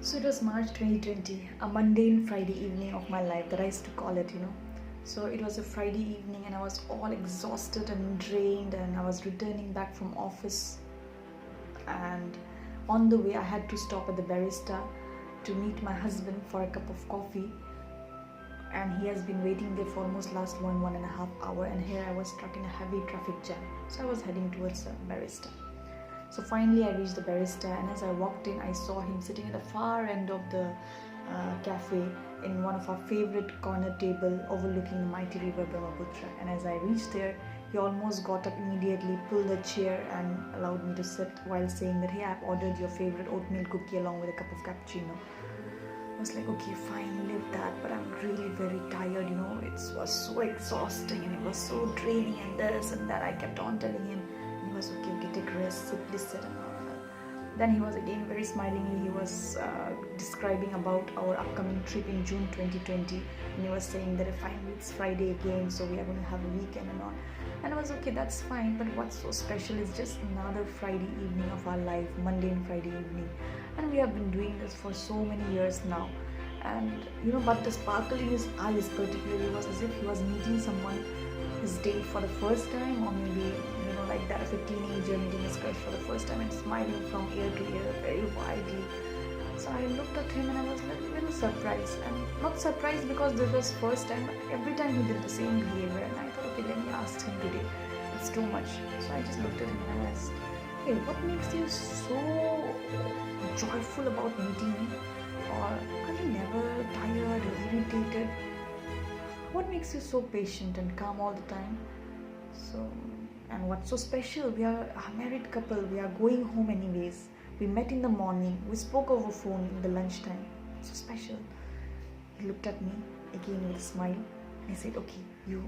So it was March 2020, a mundane Friday evening of my life that I used to call it. So it was a Friday evening and I was all exhausted and drained, and I was returning back from office, and on the way I had to stop at the barista to meet my husband for a cup of coffee, and he has been waiting there for almost last 1.5 hours, and here I was stuck in a heavy traffic jam. So I was heading towards the barista. So finally I reached the barista, and as I walked in I saw him sitting at the far end of the cafe in one of our favorite corner table overlooking the mighty river Brahmaputra. And as I reached there, he almost got up immediately, pulled a chair and allowed me to sit, while saying that, "Hey, I've ordered your favorite oatmeal cookie along with a cup of cappuccino." I was like, okay, fine, live that, but I'm really very tired. It was so exhausting and it was so draining, and this and that. I kept on telling him, and he was okay, take rest, sit, please sit, and all that. Then he was again very smilingly, he was describing about our upcoming trip in June 2020, and he was saying that finally it's Friday again, so we are going to have a weekend and all. And I was okay, that's fine, but what's so special is just another Friday evening of our life, mundane Friday evening. And we have been doing this for so many years now. And but the sparkle in his eyes particularly was as if he was meeting someone, his date, for the first time, or maybe like that of a teenager meeting his crush for the first time, and smiling from ear to ear very widely. So I looked at him and I was a little surprised, and not surprised because this was first time, but every time he did the same behavior, and I thought, okay, let me ask him today. It's too much. So I just looked at him and I asked, "Hey, what makes you so joyful about meeting me? Or are you never tired or irritated? What makes you so patient and calm all the time? And what's so special? We are a married couple. We are going home anyways. We met in the morning. We spoke over phone in the lunchtime. So special." He looked at me again with a smile and he said, "Okay, you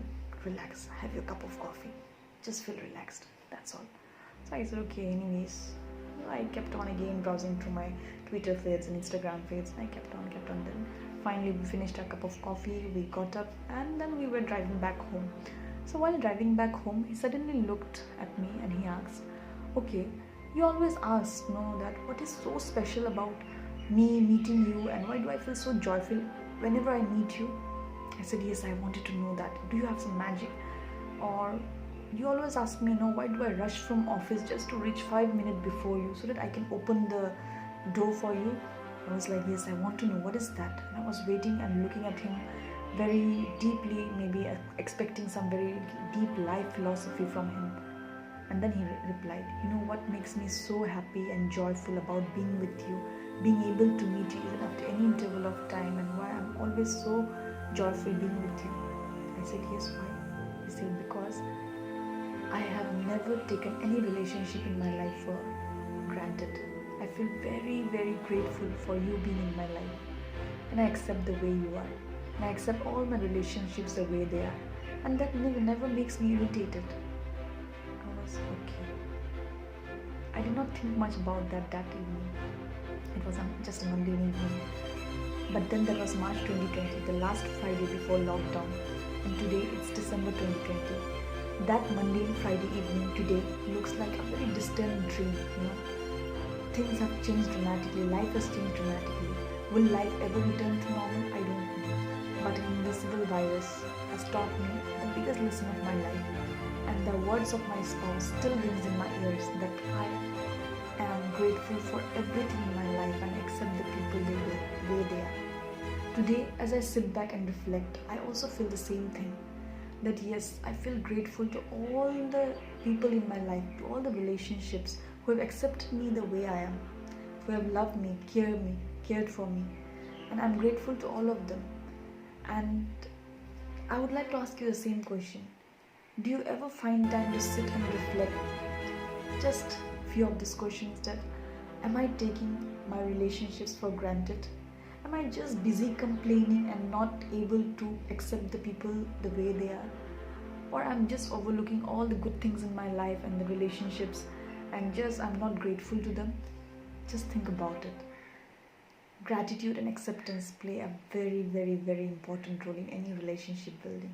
relax. Have your cup of coffee. Just feel relaxed. That's all." So I said, "Okay, anyways." I kept on again browsing through my Twitter feeds and Instagram feeds, and I kept on. Then finally we finished our cup of coffee. We got up and then we were driving back home. So while driving back home, he suddenly looked at me and he asked, "Okay, you always ask, that what is so special about me meeting you, and why do I feel so joyful whenever I meet you?" I said, "Yes, I wanted to know that. Do you have some magic? Or you always ask me, why do I rush from office just to reach 5 minutes before you so that I can open the door for you?" I was like, "Yes, I want to know, what is that?" And I was waiting and looking at him very deeply, maybe expecting some very deep life philosophy from him. And then he replied, "What makes me so happy and joyful about being with you, being able to meet you even after any interval of time, and why I'm always so joyful being with you?" I said, "Yes, why?" He said, "Because I have never taken any relationship in my life for granted. I feel very, very grateful for you being in my life, and I accept the way you are, and I accept all my relationships the way they are, and that never makes me irritated." I was okay. I did not think much about that evening. It was just a mundane evening. But then there was March 2020, the last Friday before lockdown, and today it's December 2020. That mundane Friday evening today looks like a very distant dream. Things have changed dramatically. Life has changed dramatically. Will life ever return to normal? I don't know. But an invisible virus has taught me the biggest lesson of my life, and the words of my spouse still rings in my ears, that I am grateful for everything in my life and accept the people the way they are. Today, as I sit back and reflect, I also feel the same thing. That yes, I feel grateful to all the people in my life, to all the relationships who have accepted me the way I am, who have loved me, cared for me, and I'm grateful to all of them. And I would like to ask you the same question. Do you ever find time to sit and reflect? Just few of these questions, that am I taking my relationships for granted? Am I just busy complaining and not able to accept the people the way they are? Or I'm just overlooking all the good things in my life and the relationships, and just I'm not grateful to them? Just think about it. Gratitude and acceptance play a very, very, very important role in any relationship building.